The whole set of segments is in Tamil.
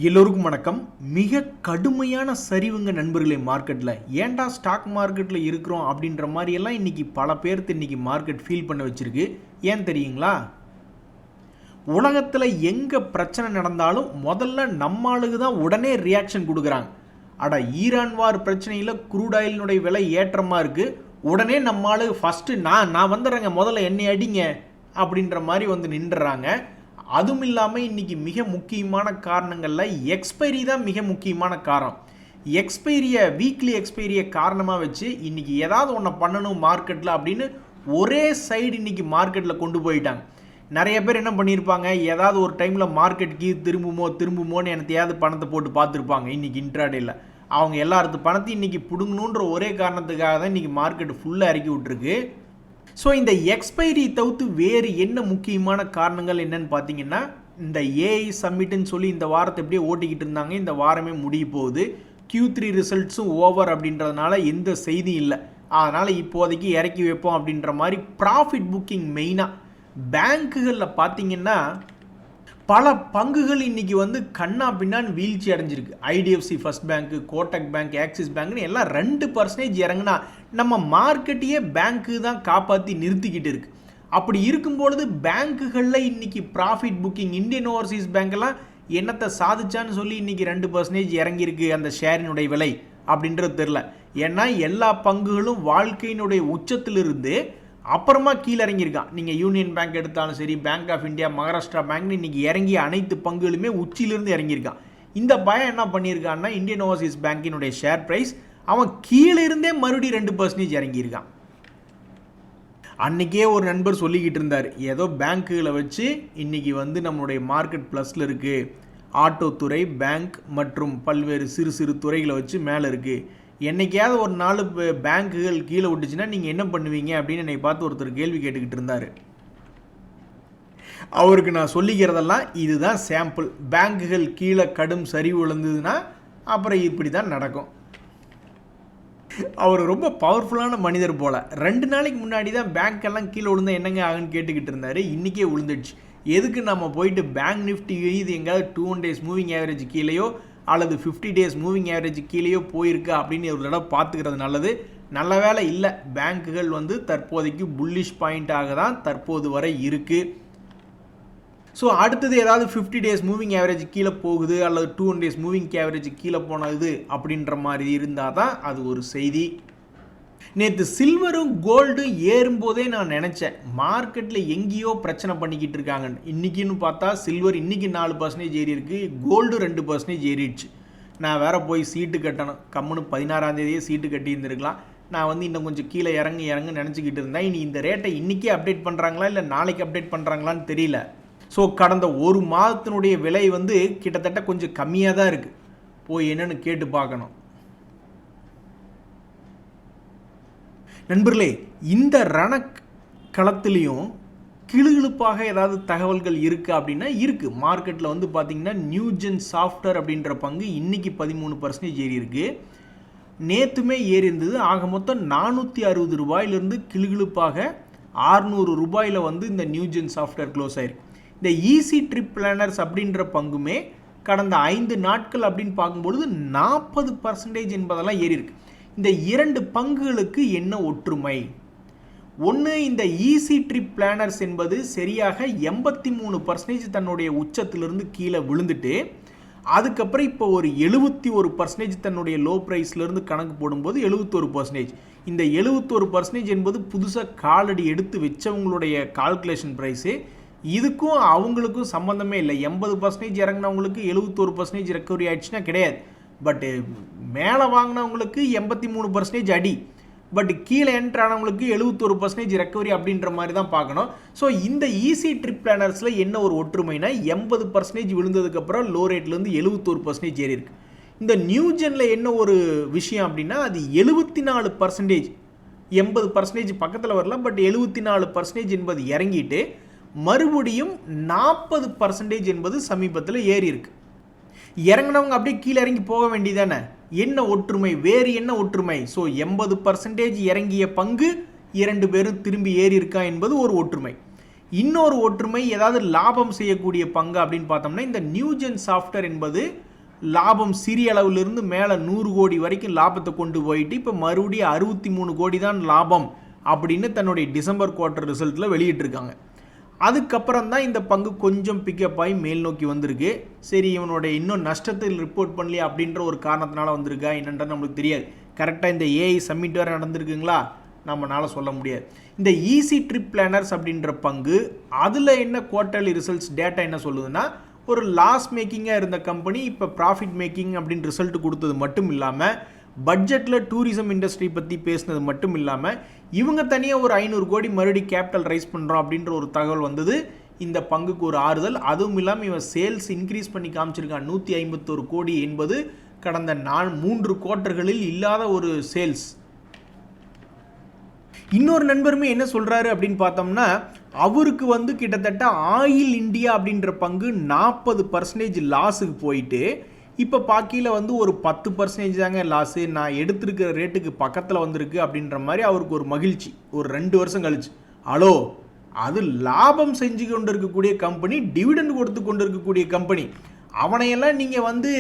எல்லோருக்கும் வணக்கம். மிக கடுமையான சரிவுங்க நண்பர்களே மார்க்கெட்டில். ஏன்டா ஸ்டாக் மார்க்கெட்டில் இருக்கிறோம் அப்படின்ற மாதிரியெல்லாம் இன்றைக்கி பல பேர்த்து இன்றைக்கி மார்க்கெட் ஃபீல் பண்ண வச்சுருக்கு. ஏன் தெரியுங்களா? உலகத்தில் எங்கே பிரச்சனை நடந்தாலும் முதல்ல நம்ம ஆளுக்கு தான் உடனே ரியாக்ஷன் கொடுக்குறாங்க. ஈரான் வார் பிரச்சனையில் குரூட் ஆயிலினுடைய விலை ஏற்றமாக இருக்குது. உடனே நம்ம ஆளு ஃபஸ்ட்டு நான் வந்துடுறேங்க, முதல்ல என்னை அடிங்க அப்படின்ற மாதிரி வந்து நின்றுறாங்க. அதுவும் இல்லாமல் இன்றைக்கி மிக முக்கியமான காரணங்களில் எக்ஸ்பைரி தான் மிக முக்கியமான காரணம். வீக்லி எக்ஸ்பைரியை காரணமாக வச்சு இன்றைக்கி ஏதாவது ஒன்று பண்ணணும் மார்க்கெட்டில் அப்படின்னு ஒரே சைடு இன்றைக்கி மார்க்கெட்டில் கொண்டு போயிட்டாங்க. நிறைய பேர் என்ன பண்ணியிருப்பாங்க, ஏதாவது ஒரு டைமில் மார்க்கெட்டுக்கு திரும்புமோன்னு எனத்தையாவது பணத்தை போட்டு பார்த்துருப்பாங்க. இன்றைக்கி இன்ட்ராடேயில் அவங்க எல்லாத்து பணத்தையும் இன்றைக்கி பிடுங்கணுன்ற ஒரே காரணத்துக்காக தான் இன்றைக்கி மார்க்கெட் ஃபுல்லாக இறக்கி விட்டுருக்கு. ஸோ இந்த எக்ஸ்பைரி தவிர்த்து வேறு என்ன முக்கியமான காரணங்கள் என்னன்னு பார்த்தீங்கன்னா, இந்த ஏஐ சம்மிட்டுன்னு சொல்லி இந்த வாரத்தை எப்படியே ஓட்டிக்கிட்டு இருந்தாங்க. இந்த வாரமே முடிய போகுது. Q3 ரிசல்ட்ஸும் ஓவர் அப்படின்றதுனால எந்த செய்தியும் இல்லை. அதனால் இப்போதைக்கு இறக்கி வைப்போம் அப்படின்ற மாதிரி ப்ராஃபிட் புக்கிங் மெயினாக பேங்க்குகளில் பார்த்தீங்கன்னா பல பங்குகள் இன்றைக்கி வந்து கண்ணா பின்னான்னு வீழ்ச்சி அடைஞ்சிருக்கு. IDFC first bank, Kotak bank, Axis பேங்க்னு எல்லாம் 2% இறங்குனா நம்ம மார்க்கெட்டையே பேங்க்கு தான் காப்பாற்றி நிறுத்திக்கிட்டு இருக்குது. அப்படி இருக்கும்பொழுது பேங்க்குகளில் இன்றைக்கி ப்ராஃபிட் புக்கிங் இந்தியன் ஓவர்சீஸ் பேங்க்கெல்லாம் என்னத்தை சாதிச்சான்னு சொல்லி இன்றைக்கி 2% இறங்கியிருக்கு அந்த ஷேரினுடைய விலை அப்படின்றது தெரில. ஏன்னா எல்லா பங்குகளும் வாழ்க்கையினுடைய உச்சத்திலிருந்து அப்புறமா கீழே இறங்கியிருக்கான். நீங்கள் யூனியன் பேங்க் எடுத்தாலும் சரி, பேங்க் ஆஃப் இந்தியா, மகாராஷ்டிரா பேங்க்னு இன்றைக்கி இறங்கிய அனைத்து பங்குகளுமே உச்சியிலிருந்து இறங்கியிருக்கான். இந்த பயம் என்ன பண்ணியிருக்கான்னா, இந்தியன் ஓவர்சீஸ் பேங்கினுடைய ஷேர் ப்ரைஸ் அவன் கீழே இருந்தே மறுபடியும் 2% இறங்கியிருக்கான். அன்றைக்கே ஒரு நண்பர் சொல்லிக்கிட்டு இருந்தார், ஏதோ பேங்க்குகளை வச்சு இன்றைக்கி வந்து நம்மளுடைய மார்க்கெட் ப்ளஸில் இருக்குது, ஆட்டோ துறை, பேங்க் மற்றும் பல்வேறு சிறு சிறு துறைகளை வச்சு மேலே இருக்குது, என்னைக்காவது ஒரு நாள் பேங்க்குகள் கீழே விட்டுச்சுன்னா நீங்கள் என்ன பண்ணுவீங்க அப்படின்னு என்னை பார்த்து ஒருத்தர் கேள்வி கேட்டுக்கிட்டு இருந்தார். அவருக்கு நான் சொல்லிக்கிறதெல்லாம் இதுதான் சாம்பிள். பேங்க்குகள் கீழே கடும் சரிவு விழுந்ததுன்னா அப்புறம் இப்படி தான் நடக்கும். அவர் ரொம்ப பவர்ஃபுல்லான மனிதர் போல். 2 நாளைக்கு முன்னாடி தான் பேங்க்கெல்லாம் கீழே விழுந்தா என்னங்க ஆகுன்னு கேட்டுக்கிட்டு இருந்தார். இன்றைக்கே விழுந்துடுச்சு. எதுக்கு நம்ம போயிட்டு பேங்க் நிஃப்டி இது எங்கேயாவது 200 days மூவிங் ஆவரேஜ் கீழேயோ அல்லது 50 days மூவிங் ஆவரேஜ் கீழேயோ போயிருக்கு அப்படின்னு ஒரு தடவை பார்த்துக்கிறது நல்லது. நல்ல வேலை இல்லை, பேங்க்குகள் வந்து தற்போதைக்கு புல்லிஷ் பாயிண்ட்டாக தான் தற்போது வரை இருக்குது. ஸோ அடுத்தது ஏதாவது 50 days மூவிங் ஆவரேஜ் கீழே போகுது அல்லது 200 days மூவிங் ஆவரேஜ் கீழே போனது அப்படின்ற மாதிரி இருந்தால் தான் அது ஒரு செய்தி. நேற்று சில்வரும் கோல்டும் ஏறும்போதே நான் நினச்சேன் மார்க்கெட்டில் எங்கேயோ பிரச்சனை பண்ணிக்கிட்டு இருக்காங்கன்னு. இன்றைக்கின்னு பார்த்தா சில்வர் இன்றைக்கி 4% ஏறி இருக்குது, கோல்டு 2% ஏறிடுச்சு. நான் வேறு போய் சீட்டு கட்டணும். கம்முன்னு 16ஆம் தேதியே சீட்டு கட்டி இருந்திருக்கலாம். நான் வந்து இன்னும் கொஞ்சம் கீழே இறங்க நினச்சிக்கிட்டு இருந்தேன். இனி இந்த ரேட்டை இன்றைக்கே அப்டேட் பண்ணுறாங்களா இல்லை நாளைக்கு அப்டேட் பண்ணுறாங்களான்னு தெரியல. ஸோ கடந்த ஒரு மாதத்தினுடைய விலை வந்து கிட்டத்தட்ட கொஞ்சம் கம்மியாக தான் இருக்குது. போய் என்னென்னு கேட்டு பார்க்கணும். நண்பர்களே, இந்த ரணக்களத்திலையும் கிளுகிழுப்பாக ஏதாவது தகவல்கள் இருக்குது அப்படின்னா இருக்குது. மார்க்கெட்டில் வந்து பார்த்திங்கன்னா நியூஜென் சாஃப்ட்வேர் அப்படின்ற பங்கு இன்றைக்கி 13% ஏறி இருக்குது. நேற்றுமே ஏறி இருந்தது. ஆக மொத்தம் 460 ரூபாயிலிருந்து கிளுகிழுப்பாக 600 ரூபாயில் வந்து இந்த நியூஜென் சாஃப்ட்வேர் க்ளோஸ் ஆயிருக்கு. இந்த ஈஸி ட்ரிப் பிளானர்ஸ் அப்படின்ற பங்குமே கடந்த 5 நாட்கள் அப்படின்னு பார்க்கும்பொழுது 40% என்பதெல்லாம் ஏறி இருக்கு. இந்த 2 பங்குகளுக்கு என்ன ஒற்றுமை? ஒன்று, இந்த ஈஸி ட்ரிப் பிளானர்ஸ் என்பது சரியாக 83% தன்னுடைய உச்சத்திலிருந்து கீழே விழுந்துட்டு அதுக்கப்புறம் இப்போ ஒரு 71% தன்னுடைய லோ ப்ரைஸ்லேருந்து கணக்கு போடும்போது 71%. இந்த 71% என்பது புதுசாக காலடி எடுத்து வச்சவங்களுடைய கால்குலேஷன் ப்ரைஸு. இதுக்கும் அவங்களுக்கும் சம்மந்தமே இல்லை. 80% இறங்கினவங்களுக்கு 71% ரெக்கவரி ஆயிடுச்சுன்னா கிடையாது. பட்டு மேலே வாங்கினவங்களுக்கு 83% அடி, பட் கீழே என்ட்ரு ஆனவங்களுக்கு 71% ரெக்கவரி அப்படின்ற மாதிரி தான் பார்க்கணும். ஸோ இந்த ஈஸி ட்ரிப் பிளானர்ஸில் என்ன ஒரு ஒற்றுமைனா 80% விழுந்ததுக்கப்புறம் லோ ரேட்லேருந்து 71% ஏறி இருக்கு. இந்த நியூஜெனில் என்ன ஒரு விஷயம் அப்படின்னா அது 74%, 80% பக்கத்தில் வரலாம், பட் 74% என்பது இறங்கிட்டு மறுபடியும் 40% என்பது சமீபத்தில் ஏறி இருக்கு. இறங்கினவங்க அப்படியே கீழே இறங்கி போக வேண்டியதானே. என்ன ஒற்றுமை? வேறு என்ன ஒற்றுமை? ஸோ 80% இறங்கிய பங்கு 2 பேரும் திரும்பி ஏறி இருக்கா என்பது ஒரு ஒற்றுமை. இன்னொரு ஒற்றுமை, ஏதாவது லாபம் செய்யக்கூடிய பங்கு அப்படின்னு பார்த்தோம்னா இந்த நியூஜென் சாஃப்ட்வேர் என்பது லாபம் சிறிய அளவிலிருந்து மேலே 100 கோடி வரைக்கும் லாபத்தை கொண்டு போயிட்டு இப்போ மறுபடியும் 63 கோடி தான் லாபம் அப்படின்னு தன்னுடைய டிசம்பர் குவார்ட்டர் ரிசல்ட்டில் வெளியிட்டிருக்காங்க. அதுக்கப்புறம் தான் இந்த பங்கு கொஞ்சம் பிக்கப் ஆகி மேல் நோக்கி வந்திருக்கு. சரி, இவனுடைய இன்னும் நஷ்டத்தில் ரிப்போர்ட் பண்ணலையே அப்படின்ற ஒரு காரணத்தினால வந்திருக்கா என்னன்றது நம்மளுக்கு தெரியாது. கரெக்டாக இந்த ஏஐ சம்மிட் வேறு நடந்திருக்குங்களா, நம்மளால சொல்ல முடியாது. இந்த ஈஸி ட்ரிப் பிளானர்ஸ் அப்படின்ற பங்கு அதில் என்ன குவார்ட்டர்லி ரிசல்ட்ஸ் டேட்டா என்ன சொல்லுதுன்னா, ஒரு லாஸ் மேக்கிங்காக இருந்த கம்பெனி இப்போ ப்ராஃபிட் மேக்கிங் அப்படின்னு ரிசல்ட் கொடுத்தது மட்டும் இல்லாமல், பட்ஜெட்டில் டூரிசம் இண்டஸ்ட்ரி பற்றி பேசினது மட்டும் இல்லாமல், இவங்க தனியாக ஒரு 500 கோடி மறுபடியும் கேபிட்டல் ரைஸ் பண்ணுறோம் அப்படின்ற ஒரு தகவல் வந்தது. இந்த பங்குக்கு ஒரு ஆறுதல். அதுவும் இல்லாமல் இவன் சேல்ஸ் இன்க்ரீஸ் பண்ணி காமிச்சிருக்கான். 151 கோடி என்பது கடந்த 3 குவார்ட்டர்களில் இல்லாத ஒரு சேல்ஸ். இன்னொரு நண்பருமே என்ன சொல்கிறாரு அப்படின்னு பார்த்தோம்னா, அவருக்கு வந்து கிட்டத்தட்ட ஆயில் இந்தியா அப்படின்ற பங்கு 40% லாஸுக்கு போயிட்டு இப்போ பாக்கியில் வந்து ஒரு 10% தாங்க லாஸு, நான் எடுத்திருக்கிற ரேட்டுக்கு பக்கத்தில் வந்திருக்கு அப்படின்ற மாதிரி அவருக்கு ஒரு மகிழ்ச்சி. ஒரு 2 வருஷம் கழிச்சு, ஹலோ, அது லாபம் செஞ்சு கொண்டு இருக்கக்கூடிய கம்பெனி, டிவிடெண்ட் கொடுத்து கொண்டு இருக்கக்கூடிய கம்பெனி, அவனையெல்லாம் நீங்கள் வந்து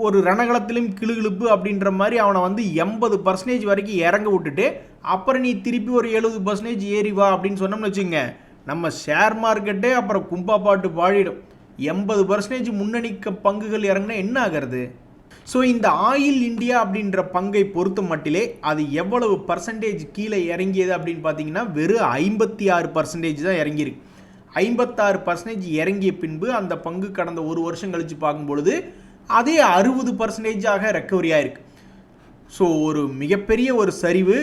ஒரு ரணகளத்திலும் கிளுகிழுப்பு அப்படின்ற மாதிரி அவனை வந்து 80% வரைக்கும் இறங்க விட்டுட்டு அப்புறம் நீ திருப்பி ஒரு 70% ஏறி வா அப்படின்னு சொன்னோம்னு வச்சுங்க, நம்ம ஷேர் மார்க்கெட்டே அப்புறம் கும்பா பாட்டு பாடிடும். 80% முன்னணி பங்குகள் இறங்கினா என்ன ஆகிறது? ஸோ இந்த ஆயில் இந்தியா அப்படின்ற பங்கை பொறுத்த மட்டிலே அது எவ்வளவு பர்சன்டேஜ் கீழே இறங்கியது அப்படின்னு பார்த்தீங்கன்னா, வெறும் 56% தான் இறங்கியிருக்கு. 56% இறங்கிய பின்பு அந்த பங்கு கடந்த ஒரு வருஷம் கழித்து பார்க்கும்பொழுது அதே 60% ரெக்கவரி ஆயிருக்கு. ஸோ ஒரு மிகப்பெரிய ஒரு சரிவு.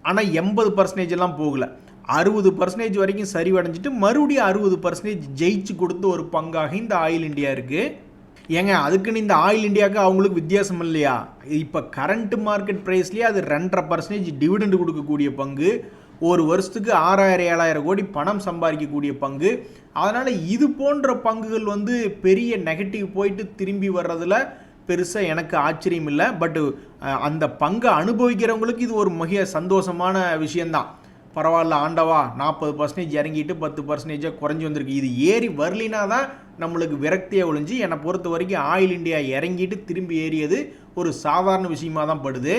ஆனால் 80% எல்லாம் போகலை, 60% வரைக்கும் சரிவடைஞ்சிட்டு மறுபடியும் 60% ஜெயிச்சு கொடுத்த ஒரு பங்காக இந்த ஆயில் இந்தியா இருக்குது. ஏங்க, அதுக்குன்னு இந்த ஆயில் இந்தியாவுக்கு அவங்களுக்கு வித்தியாசம் இல்லையா? இப்போ கரண்ட் மார்க்கெட் ப்ரைஸ்லேயே அது 2.5% டிவிடெண்ட் கொடுக்கக்கூடிய பங்கு, ஒரு வருஷத்துக்கு 6000-7000 கோடி பணம் சம்பாதிக்கக்கூடிய பங்கு. அதனால் இது போன்ற பங்குகள் வந்து பெரிய நெகட்டிவ் போயிட்டு திரும்பி வர்றதில் பெருசாக எனக்கு ஆச்சரியம் இல்லை. பட்டு அந்த பங்கை அனுபவிக்கிறவங்களுக்கு இது ஒரு மிக சந்தோஷமான விஷயந்தான். பரவாயில்ல ஆண்டவா, 40% இறங்கிட்டு 10% குறைஞ்சி வந்திருக்கு. இது ஏறி வரலினா தான் நம்மளுக்கு விரக்தியை ஒழிஞ்சு, என்னை பொறுத்த வரைக்கும் ஆயில் இந்தியா இறங்கிட்டு திரும்பி ஏறியது ஒரு சாதாரண விஷயமாக தான் படுது.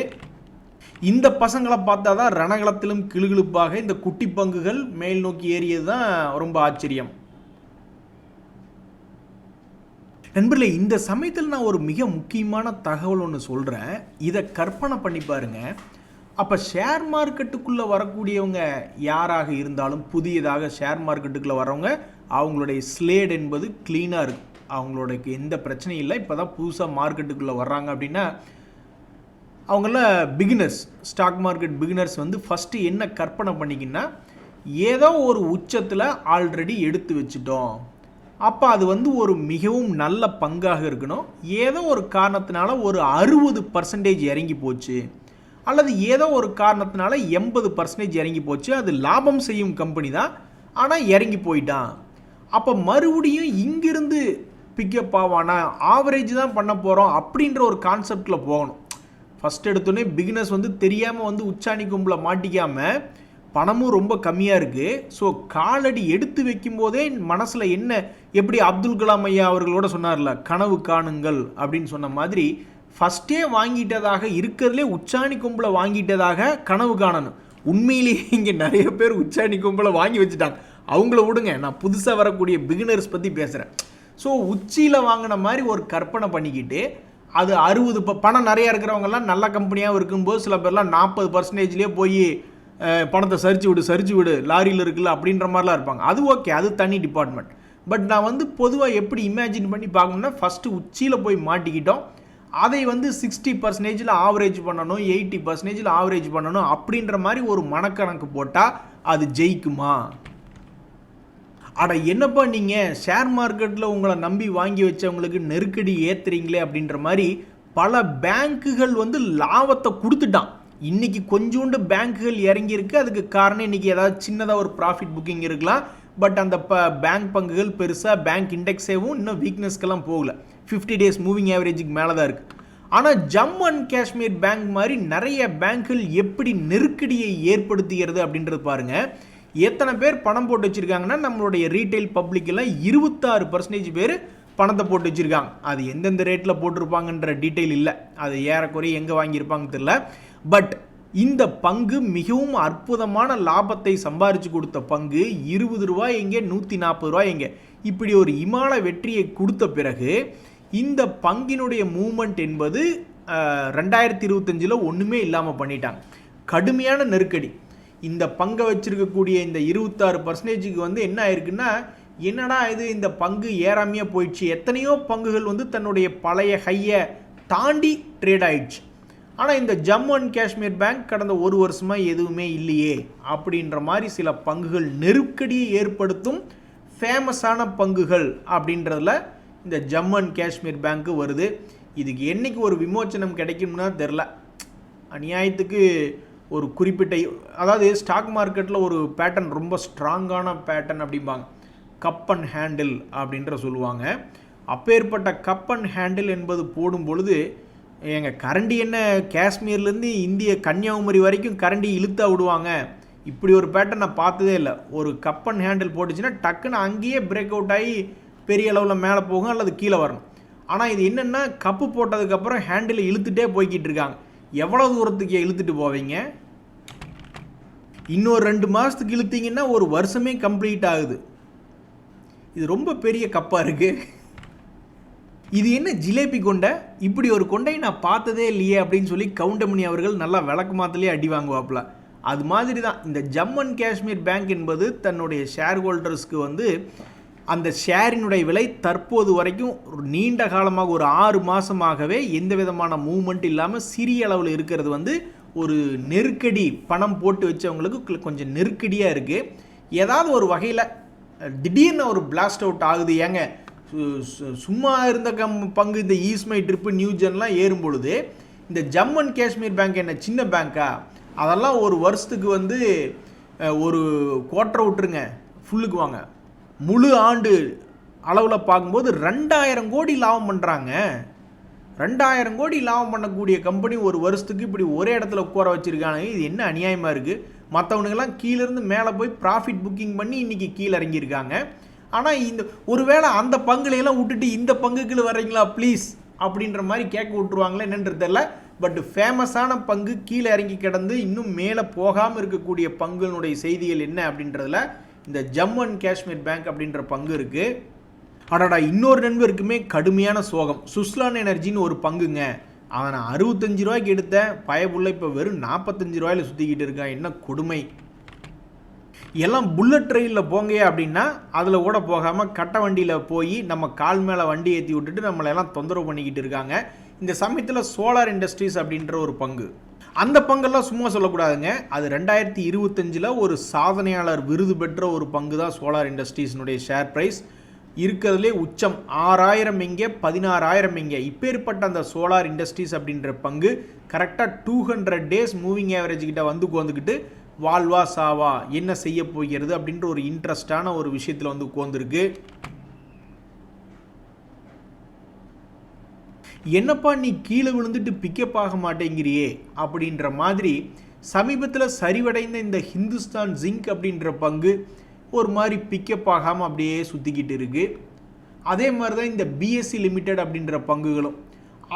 இந்த பசங்களை பார்த்தா தான் ரணகளத்திலும் கிளுகிழுப்பாக இந்த குட்டி பங்குகள் மேல் நோக்கி ஏறியது தான் ரொம்ப ஆச்சரியம். நண்பர்களே, இந்த சமயத்தில் நான் ஒரு மிக முக்கியமான தகவல் ஒன்று சொல்கிறேன். இதை கற்பனை பண்ணி பாருங்க. அப்போ ஷேர் மார்க்கெட்டுக்குள்ளே வரக்கூடியவங்க யாராக இருந்தாலும், புதியதாக ஷேர் மார்க்கெட்டுக்குள்ளே வரவங்க, அவங்களுடைய ஸ்லேட் என்பது க்ளீனாக இருக்கும், அவங்களோட எந்த பிரச்சனையும் இல்லை. இப்போ தான் புதுசாக மார்க்கெட்டுக்குள்ளே வர்றாங்க அப்படின்னா அவங்கள பிகினர்ஸ், ஸ்டாக் மார்க்கெட் பிகினர்ஸ் வந்து ஃபஸ்ட்டு என்ன கற்பனை பண்ணிக்கின்னா, ஏதோ ஒரு உச்சத்தில் ஆல்ரெடி எடுத்து வச்சுட்டோம், அப்போ அது வந்து ஒரு மிகவும் நல்ல பங்காக இருக்கணும். ஏதோ ஒரு காரணத்தினால ஒரு 60% இறங்கி போச்சு, அல்லது ஏதோ ஒரு காரணத்தினால 80% இறங்கி போச்சு, அது லாபம் செய்யும் கம்பெனி தான், ஆனால் இறங்கி போயிட்டான். அப்போ மறுபடியும் இங்கிருந்து பிக்கப் ஆவானா, ஆவரேஜ் தான் பண்ண போகிறோம் அப்படின்ற ஒரு கான்செப்டில் போகணும். ஃபஸ்ட் எடுத்தோடனே பிகினர்ஸ் வந்து தெரியாமல் வந்து உச்சாணி கும்பில் மாட்டிக்காமல், பணமும் ரொம்ப கம்மியாக இருக்குது. ஸோ காலடி எடுத்து வைக்கும்போதே மனசில் என்ன, எப்படி அப்துல் கலாம் ஐயா அவர்களோட சொன்னார்ல, கனவு காணுங்கள் அப்படின்னு சொன்ன மாதிரி, ஃபஸ்ட்டே வாங்கிட்டதாக, இருக்கிறதுலே உச்சாணி கும்பில் வாங்கிட்டதாக கனவு காணணும். உண்மையிலேயே இங்கே நிறைய பேர் உச்சாணி கும்பில் வாங்கி வச்சுட்டாங்க. அவங்கள விடுங்க, நான் புதுசாக வரக்கூடிய பிகினர்ஸ் பற்றி பேசுகிறேன். ஸோ உச்சியில் வாங்கின மாதிரி ஒரு கற்பனை பண்ணிக்கிட்டு, அது 60 பணம் நிறையா இருக்கிறவங்கலாம் நல்ல கம்பெனியாக இருக்கும்போது, சில பேர்லாம் 40%லேயே போய் பணத்தை சரிச்சு விடு லாரியில் இருக்குல்ல அப்படின்ற மாதிரிலாம் இருப்பாங்க. அது ஓகே, அது தனி டிபார்ட்மெண்ட். பட் நான் வந்து பொதுவாக எப்படி இமேஜின் பண்ணி பார்க்கணும்னா, ஃபஸ்ட்டு உச்சியில் போய் மாட்டிக்கிட்டோம், அதை வந்து 60% ஆவரேஜ் பண்ணணும், 80% ஆவரேஜ் பண்ணணும் அப்படின்ற மாதிரி ஒரு மனக்கணக்கு போட்டால் அது ஜெயிக்குமா? அட என்னப்பா நீங்கள் ஷேர் மார்க்கெட்டில் உங்களை நம்பி வாங்கி வச்சவங்களுக்கு நெருக்கடி ஏற்றுறீங்களே அப்படின்ற மாதிரி பல பேங்க்குகள் வந்து லாபத்தை கொடுத்துட்டான். இன்றைக்கி கொஞ்சோண்டு பேங்க்குகள் இறங்கியிருக்கு. அதுக்கு காரணம் இன்றைக்கி ஏதாவது சின்னதாக ஒரு ப்ராஃபிட் புக்கிங் இருக்கலாம். பட் அந்த பேங்க் பங்குகள் பெருசாக பேங்க் இண்டெக்ஸேவும் இன்னும் வீக்னஸ்க்கெல்லாம் போகல, 50 days மூவிங் ஆவரேஜுக்கு மேலே தான் இருக்குது. ஆனால் ஜம்மு அண்ட் காஷ்மீர் பேங்க் மாதிரி நிறைய பேங்க்குகள் எப்படி நெருக்கடியை ஏற்படுத்துகிறது அப்படின்றது பாருங்கள். எத்தனை பேர் பணம் போட்டு வச்சுருக்காங்கன்னா, நம்மளுடைய ரீட்டைல் பப்ளிக்கெல்லாம் 26% பேர் பணத்தை போட்டு வச்சுருக்காங்க. அது எந்தெந்த ரேட்டில் போட்டிருப்பாங்கன்ற டீட்டெயில் இல்லை, அது ஏறக்குறைய எங்கே வாங்கியிருப்பாங்க தெரியல. பட் இந்த பங்கு மிகவும் அற்புதமான லாபத்தை சம்பாரித்து கொடுத்த பங்கு. 20 ரூபாய் எங்கே, 140 ரூபாய் எங்கே, இப்படி ஒரு இமால வெற்றியை கொடுத்த பிறகு இந்த பங்கினுடைய மூவ்மெண்ட் என்பது 2025 ஒன்றுமே இல்லாமல் பண்ணிட்டாங்க. கடுமையான நெருக்கடி. இந்த பங்கை வச்சிருக்கக்கூடிய இந்த 26% வந்து என்ன ஆயிருக்குன்னா, என்னடா இது இந்த பங்கு ஏறாமையாக போயிடுச்சு. எத்தனையோ பங்குகள் வந்து தன்னுடைய பழைய ஹையை தாண்டி ட்ரேட் ஆயிடுச்சு. ஆனால் இந்த ஜம்மு அண்ட் காஷ்மீர் பேங்க் கடந்த ஒரு வருஷமாக எதுவுமே இல்லையே அப்படின்ற மாதிரி சில பங்குகள் நெருக்கடியை ஏற்படுத்தும் ஃபேமஸான பங்குகள் அப்படின்றதுல இந்த ஜம்மு அண்ட் காஷ்மீர் பேங்க்கு வருது. இதுக்கு என்றைக்கு ஒரு விமோச்சனம் கிடைக்கும்னா தெரில. அநியாயத்துக்கு ஒரு குறிப்பிட்ட, அதாவது ஸ்டாக் மார்க்கெட்டில் ஒரு பேட்டர்ன், ரொம்ப ஸ்ட்ராங்கான பேட்டர்ன் அப்படிம்பாங்க, கப் அண்ட் ஹேண்டில் அப்படின்ற சொல்லுவாங்க. அப்பேற்பட்ட கப் அண்ட் ஹேண்டில் என்பது போடும் பொழுது எங்கள் கரண்டி என்ன காஷ்மீர்லேருந்து இந்திய கன்னியாகுமரி வரைக்கும் கரண்டி இழுத்தா விடுவாங்க, இப்படி ஒரு பேட்டர்ன் நான் பார்த்ததே இல்லை. ஒரு கப் அண்ட் ஹேண்டில் போட்டுச்சுன்னா டக்குன்னு அங்கேயே பிரேக் அவுட் ஆகி பெரிய அளவில் மேலே போகும் அல்லது கீழே வரணும். ஆனால் இது என்னென்னா, கப்பு போட்டதுக்கப்புறம் ஹேண்டில் இழுத்துட்டே போய்கிட்டு இருக்காங்க. எவ்வளோ தூரத்துக்கு இழுத்துட்டு போவீங்க? இன்னொரு 2 மாதத்துக்கு இழுத்தீங்கன்னா ஒரு வருஷமே கம்ப்ளீட் ஆகுது. இது ரொம்ப பெரிய கப்பாக இருக்குது. இது என்ன ஜிலேபி கொண்டை, இப்படி ஒரு கொண்டையை நான் பார்த்ததே இல்லையே அப்படின்னு சொல்லி கவுண்டமணி அவர்கள் நல்லா விளக்கமாத்திலே அடி வாங்குவாப்புல. அது மாதிரி தான் இந்த ஜம்மு அண்ட் காஷ்மீர் பேங்க் என்பது தன்னுடைய ஷேர் ஹோல்டர்ஸ்க்கு வந்து அந்த ஷேரினுடைய விலை தற்போது வரைக்கும் ஒரு நீண்ட காலமாக ஒரு 6 மாதமாகவே எந்த விதமான மூவ்மெண்ட் இல்லாமல் சிறிய அளவில் இருக்கிறது வந்து ஒரு நெருக்கடி. பணம் போட்டு வச்சவங்களுக்கு கொஞ்சம் நெருக்கடியாக இருக்குது. ஏதாவது ஒரு வகையில் திடீர்னு ஒரு பிளாஸ்ட் அவுட் ஆகுது. ஏங்க சும்மா இருந்த பங்கு இந்த ஈஸ்மை ட்ரிப்பு நியூஜன்லாம் ஏறும் பொழுது இந்த ஜம்மு அண்ட் காஷ்மீர் பேங்க் என்ன சின்ன பேங்க்கா? அதெல்லாம் ஒரு வருஷத்துக்கு வந்து ஒரு குவார்ட்டர் விட்டுருங்க, ஃபுல்லுக்கு வாங்க, முழு ஆண்டு அளவில் பார்க்கும்போது 2000 கோடி லாபம் பண்ணுறாங்க. 2000 கோடி லாபம் பண்ணக்கூடிய கம்பெனி ஒரு வருஷத்துக்கு இப்படி ஒரே இடத்துல உட்கார வச்சுருக்காங்க. இது என்ன அநியாயமாக இருக்குது? மற்றவனுங்கெல்லாம் கீழேருந்து மேலே போய் ப்ராஃபிட் புக்கிங் பண்ணி இன்றைக்கி கீழே இறங்கியிருக்காங்க. ஆனால் இந்த ஒருவேளை அந்த பங்குலையெல்லாம் விட்டுட்டு இந்த பங்குக்குள்ள வர்றீங்களா ப்ளீஸ் அப்படின்ற மாதிரி கேட்க விட்டுருவாங்களே என்னன்றது தெரியல. பட் ஃபேமஸான பங்கு கீழே இறங்கி கிடந்து இன்னும் மேலே போகாமல் இருக்கக்கூடிய பங்குகளுடைய செய்திகள் என்ன அப்படின்றதுல இந்த ஜம்மு அண்ட் காஷ்மீர் பேங்க் அப்படின்ற பங்கு இருக்குது. அடடா, இன்னொரு நண்பருக்குமே கடுமையான சோகம். சுஸ்லான் எனர்ஜின்னு ஒரு பங்குங்க, அதை நான் 65 ரூபாய்க்கு எடுத்தேன், பயப்புள்ள இப்போ வெறும் 45 ரூபாயில் சுற்றிக்கிட்டு இருக்கேன். என்ன கொடுமை! எல்லாம் புல்லட் ட்ரெயினில் போங்க அப்படின்னா அதில் கூட போகாமல் கட்ட வண்டியில் போய் நம்ம கால் மேலே வண்டி ஏற்றி விட்டுட்டு நம்மளெல்லாம் தொந்தரவு பண்ணிக்கிட்டு இருக்காங்க. இந்த சமயத்தில் சோலார் இண்டஸ்ட்ரீஸ் அப்படின்ற ஒரு பங்கு, அந்த பங்கெல்லாம் சும்மா சொல்லக்கூடாதுங்க. அது 2025 ஒரு சாதனையாளர் விருது பெற்ற ஒரு பங்கு தான் சோலார் இண்டஸ்ட்ரீஸினுடைய ஷேர் ப்ரைஸ். இருக்கிறதுலே உச்சம் 6000 எங்கே, 16000 எங்கே. இப்பேற்பட்ட அந்த சோலார் இண்டஸ்ட்ரீஸ் அப்படின்ற பங்கு கரெக்டாக 200 டேஸ் மூவிங் ஆவரேஜ் கிட்ட வந்து உட்காந்துக்கிட்டு வாழ்வா சாவா என்ன செய்ய போகிறது அப்படின்ற ஒரு இன்ட்ரெஸ்டான ஒரு விஷயத்தில் வந்து உட்காந்துருக்கு. என்னப்பா நீ கீழே விழுந்துட்டு பிக்கப் ஆக மாட்டேங்கிறியே அப்படின்ற மாதிரி சமீபத்தில் சரிவடைந்த இந்த ஹிந்துஸ்தான் ஜிங்க் அப்படின்ற பங்கு ஒரு மாதிரி பிக்கப் ஆகாமல் அப்படியே சுற்றிக்கிட்டு இருக்குது. அதே மாதிரி தான் இந்த பிஎஸ்சி லிமிடெட் அப்படின்ற பங்குகளும்,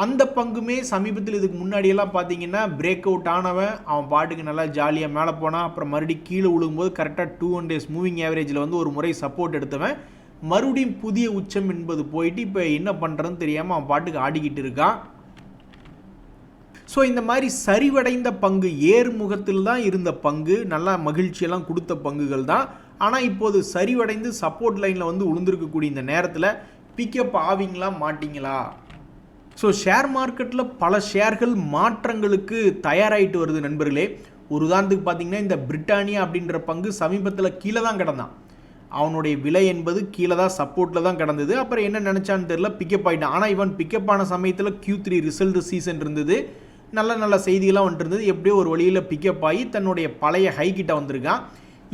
அந்த பங்குமே சமீபத்தில் இதுக்கு முன்னாடியெல்லாம் பார்த்தீங்கன்னா பிரேக் அவுட் ஆனவன் அவன் பாட்டுக்கு நல்லா ஜாலியாக மேலே போனான். அப்புறம் மறுபடியும் கீழே விழுங்கும்போது கரெக்டாக 200 டேஸ் மூவிங் ஆவரேஜில் வந்து ஒரு முறை சப்போர்ட் எடுத்தவன் மறுபடியும் புதிய உச்சம் என்பது போயிட்டு இப்போ என்ன பண்ணுறதுன்னு தெரியாமல் அவன் பாட்டுக்கு ஆடிக்கிட்டு இருக்கான். ஸோ இந்த மாதிரி சரிவடைந்த பங்கு, ஏறுமுகத்தில் தான் இருந்த பங்கு, நல்லா மகிழ்ச்சியெல்லாம் கொடுத்த பங்குகள் தான். ஆனால் இப்போது சரிவடைந்து சப்போர்ட் லைனில் வந்து உளுந்திருக்கக்கூடிய இந்த நேரத்தில் பிக்கப் ஆவீங்களா மாட்டிங்களா? ஸோ ஷேர் மார்க்கெட்டில் பல ஷேர்கள் மாற்றங்களுக்கு தயாராகிட்டு வருது நண்பர்களே. ஒரு உதாரணத்துக்கு பார்த்தீங்கன்னா இந்த பிரிட்டானியா அப்படின்ற பங்கு சமீபத்தில் கீழே தான் கிடந்தான். அவனுடைய விலை என்பது கீழே தான் சப்போர்ட்டில் தான் கிடந்தது. அப்புறம் என்ன நினச்சான்னு தெரியல, பிக்கப் ஆகிட்டான். ஆனால் இவன் பிக்கப் ஆன சமயத்தில் Q3 ரிசல்ட் சீசன் இருந்தது, நல்ல நல்ல செய்திகளாக வந்துருந்தது. எப்படியோ ஒரு வழியில் பிக்கப் ஆகி தன்னுடைய பழைய ஹைக்கிட்ட வந்திருக்கான்.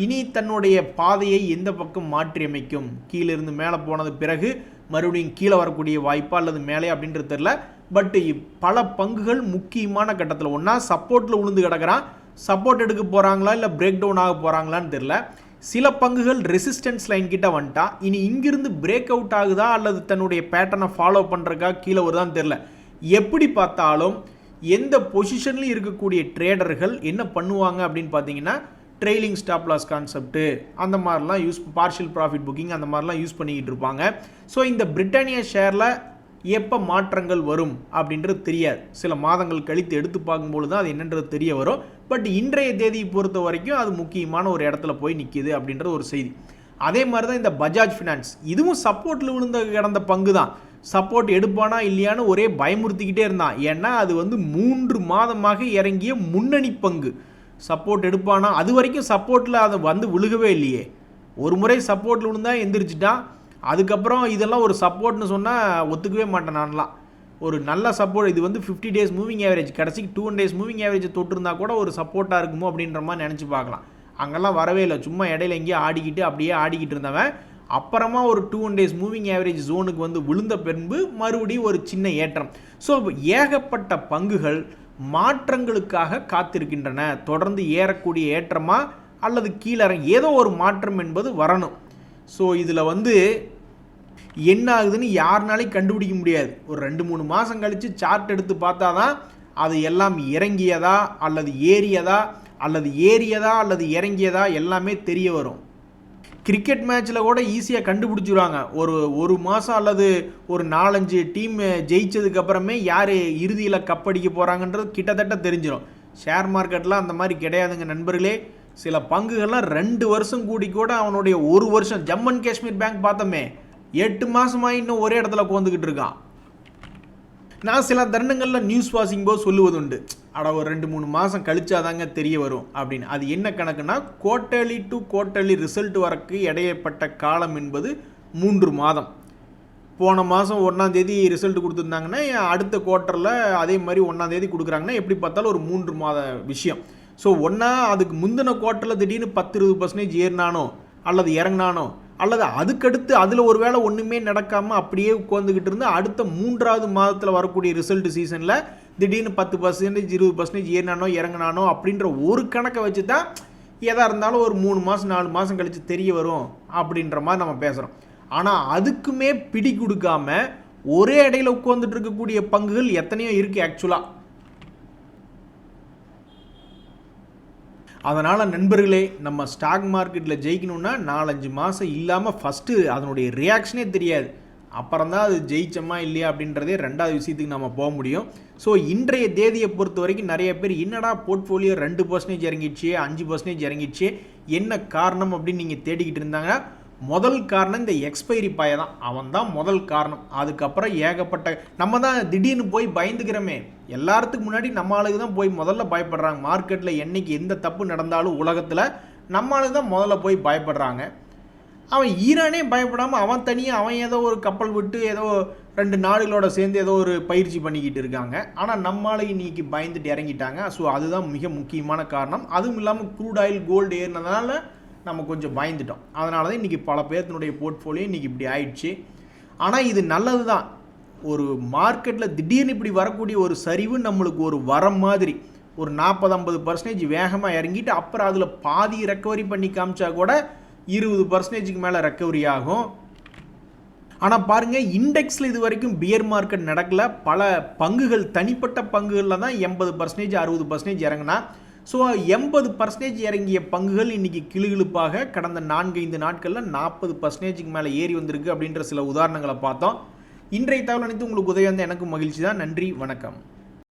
இனி தன்னுடைய பாதையை எந்த பக்கம் மாற்றி அமைக்கும், கீழிருந்து மேலே போனது பிறகு மறுபடியும் கீழே வரக்கூடிய வாய்ப்பா அல்லது மேலே அப்படின்றது தெரில. பட் பல பங்குகள் முக்கியமான கட்டத்தில் ஒன்றா சப்போர்ட்டில் உளுந்து கிடக்கிறான். சப்போர்ட் எடுக்க போகிறாங்களா இல்லை பிரேக் டவுன் ஆக போகிறாங்களான்னு தெரில. சில பங்குகள் ரெசிஸ்டன்ஸ் லைன் கிட்ட வந்துட்டா இனி இங்கிருந்து பிரேக் அவுட் ஆகுதா அல்லது தன்னுடைய பேட்டர்னை ஃபாலோ பண்ணுறக்கா கீழே வருதான்னு தெரில. எப்படி பார்த்தாலும் எந்த பொசிஷன்லையும் இருக்கக்கூடிய ட்ரேடர்கள் என்ன பண்ணுவாங்க அப்படின்னு பார்த்தீங்கன்னா ட்ரெயிலிங் ஸ்டாப் லாஸ் கான்செப்ட் அந்த மாதிரிலாம் பார்ஷியல் ப்ராஃபிட் புக்கிங் அந்த மாதிரிலாம் யூஸ் பண்ணிக்கிட்டு இருப்பாங்க. ஸோ இந்த பிரிட்டானியா ஷேரில் எப்போ மாற்றங்கள் வரும் அப்படின்றது தெரியாது. சில மாதங்கள் கழித்து எடுத்து பார்க்கும்போது தான் அது என்னன்றது தெரிய வரும். பட் இன்றைய தேதியை பொறுத்த வரைக்கும் அது முக்கியமான ஒரு இடத்துல போய் நிற்கிது அப்படின்ற ஒரு செய்தி. அதே மாதிரி தான் இந்த பஜாஜ் ஃபினான்ஸ், இதுவும் சப்போர்ட்டில் விழுந்த கிடந்த பங்கு தான். சப்போர்ட் எடுப்பானா இல்லையான்னு ஒரே பயமுறுத்திக்கிட்டே இருந்தான். ஏன்னா அது 3 மாதமாக இறங்கிய முன்னணி பங்கு. சப்போர்ட் எடுப்பானா, அது வரைக்கும் சப்போர்ட்டில் அதை விழுகவே இல்லையே. ஒரு முறை சப்போர்ட்டில் விழுந்தா எந்திரிச்சிட்டான். அதுக்கப்புறம் இதெல்லாம் ஒரு சப்போர்ட்னு சொன்னால் ஒத்துக்கவே மாட்டேன் நான்லாம். ஒரு நல்ல சப்போர்ட் இது 50 டேஸ் மூவிங் ஆவரேஜ், கடைசிக்கு 200 டேஸ் மூவிங் ஆவரேஜ் தொட்டிருந்தா கூட ஒரு சப்போர்ட்டாக இருக்குமோ அப்படின்ற மாதிரி நினச்சி பார்க்கலாம். அங்கெல்லாம் வரவே இல்லை. சும்மா இடையில எங்கேயோ அப்படியே ஆடிக்கிட்டு இருந்தவன் அப்புறமா ஒரு 200 டேஸ் மூவிங் ஆவரேஜ் ஜோனுக்கு விழுந்த பின்பு மறுபடியும் ஒரு சின்ன ஏற்றம். ஸோ ஏகப்பட்ட பங்குகள் மாற்றங்களுக்காக காத்திருக்கின்றன. தொடர்ந்து ஏறக்கூடிய ஏற்றமா அல்லது கீழே ஏதோ ஒரு மாற்றம் என்பது வரணும். ஸோ இதில் என்ன ஆகுதுன்னு யாருனாலையும் கண்டுபிடிக்க முடியாது. ஒரு 2-3 மாதம் கழித்து சார்ட் எடுத்து பார்த்தா தான் அது எல்லாம் இறங்கியதா அல்லது ஏறியதா அல்லது இறங்கியதா எல்லாமே தெரிய வரும். கிரிக்கெட் மேட்ச்சில் கூட ஈஸியாக கண்டுபிடிச்சிடுவாங்க. ஒரு மாதம் அல்லது ஒரு 4-5 டீம் ஜெயிச்சதுக்கப்புறமே யார் இறுதியில் கப்படிக்க போகிறாங்கன்றது கிட்டத்தட்ட தெரிஞ்சிடும். ஷேர் மார்க்கெட்லாம் அந்த மாதிரி கிடையாதுங்க நண்பர்களே. சில பங்குகள்லாம் 2 வருஷம் கூடி கூட அவனுடைய 1 வருஷம், ஜம்மு அண்ட் காஷ்மீர் பேங்க் பார்த்தோமே 8 மாதமாக இன்னும் ஒரே இடத்துல உட்காந்துக்கிட்டு இருக்கான். நான் சில தருணங்களில் நியூஸ் வாசிக்கும் போது சொல்லுவது உண்டு, ஒரு 2-3 மாதம் கழிச்சாதாங்க தெரிய வரும் அப்படின்னு. அது என்ன கணக்குன்னா குவார்ட்டர்லி டு குவார்ட்டர்லி ரிசல்ட் வரக்கு இடையப்பட்ட காலம் என்பது 3 மாதம். போன மாதம் 1ஆம் தேதி ரிசல்ட் கொடுத்துருந்தாங்கன்னா அடுத்த குவார்ட்டரில் அதே மாதிரி 1ஆம் தேதி கொடுக்குறாங்கன்னா எப்படி பார்த்தாலும் ஒரு 3 மாத விஷயம். ஸோ அதுக்கு முந்தின குவார்ட்டரில் திடீர்னு 10-20% ஏறினானோ அல்லது இறங்கினானோ அல்லது அதுக்கடுத்து அதில் ஒரு வேளை ஒன்றுமே நடக்காமல் அப்படியே உட்காந்துக்கிட்டு இருந்து அடுத்த 3ஆவது மாதத்தில் வரக்கூடிய ரிசல்ட் சீசனில் திடீர்னு 10%, 20% ஏறினானோ இறங்கினானோ அப்படின்ற ஒரு கணக்கை வச்சு தான் எதாக இருந்தாலும் ஒரு 3 மாதம் 4 மாதம் கழித்து தெரிய வரும் அப்படின்ற மாதிரி நம்ம பேசுகிறோம். ஆனால் அதுக்குமே பிடி கொடுக்காம ஒரே இடையில உட்காந்துட்டு இருக்கக்கூடிய பங்குகள் எத்தனையோ இருக்குது ஆக்சுவலாக. அதனால் நண்பர்களே, நம்ம ஸ்டாக் மார்க்கெட்டில் ஜெயிக்கணும்னா 4-5 மாதம் இல்லாமல் ஃபஸ்ட்டு அதனுடைய ரியாக்ஷனே தெரியாது. அப்புறம் தான் அது ஜெயிச்சோமா இல்லையா அப்படின்றதே 2வது விஷயத்துக்கு நம்ம போக முடியும். ஸோ இன்றைய தேதியை பொறுத்த வரைக்கும் நிறைய பேர் என்னடா போர்ட்ஃபோலியோ 2% இறங்கிடுச்சு, 5% இறங்கிடுச்சு, என்ன காரணம் அப்படின்னு நீங்கள் தேடிக்கிட்டு இருந்தாங்க. முதல் காரணம் இந்த எக்ஸ்பைரி பாயை தான். அவன் தான் முதல் காரணம். அதுக்கப்புறம் ஏகப்பட்ட நம்ம தான் திடீர்னு போய் பயந்துக்கிறோமே. எல்லாத்துக்கு முன்னாடி நம்ம ஆளுக்கு தான் போய் முதல்ல பயப்படுறாங்க. மார்க்கெட்டில் என்னைக்கு எந்த தப்பு நடந்தாலும் உலகத்தில் நம்ம ஆளுக்கு தான் முதல்ல போய் பயப்படுறாங்க. அவன் ஈரானே பயப்படாமல் அவன் தனியாக அவன் ஏதோ ஒரு கப்பல் விட்டு ஏதோ 2 நாடுகளோட சேர்ந்து ஏதோ ஒரு பயிற்சி பண்ணிக்கிட்டு இருக்காங்க. ஆனால் நம்ம ஆளுக்கு இன்னைக்கு பயந்துட்டு இறங்கிட்டாங்க. ஸோ அதுதான் மிக முக்கியமான காரணம். அதுவும் இல்லாமல் க்ரூட் ஆயில் கோல்டு ஏறினதுனால நம்ம கொஞ்சம் பயந்துட்டோம். அதனால தான் இன்றைக்கி பல பேர்த்தினுடைய போர்ட்ஃபோலியோ இன்றைக்கி இப்படி ஆயிடுச்சு. ஆனால் இது நல்லது தான். ஒரு மார்க்கெட்டில் திடீர்னு இப்படி வரக்கூடிய ஒரு சரிவு நம்மளுக்கு ஒரு வரம் மாதிரி. ஒரு 40-50% வேகமாக இறங்கிட்டு அப்புறம் அதில் பாதி ரெக்கவரி பண்ணி காமிச்சா கூட 20%க்கு மேலே ரெக்கவரி ஆகும். ஆனால் பாருங்கள், இண்டெக்ஸில் இது வரைக்கும் பியர் மார்க்கெட் நடக்கலை. பல பங்குகள், தனிப்பட்ட பங்குகளில் தான் 80%, 60% இறங்கினா. ஸோ 80% இறங்கிய பங்குகள் இன்றைக்கி கிளுகிழுப்பாக கடந்த 4-5 நாட்களில் 40%க்கு மேலே ஏறி வந்திருக்கு அப்படின்ற சில உதாரணங்களை பார்த்தோம். இன்றைய தகவல் அனைத்து உங்களுக்கு உதவி வந்து எனக்கு மகிழ்ச்சி தான். நன்றி, வணக்கம்.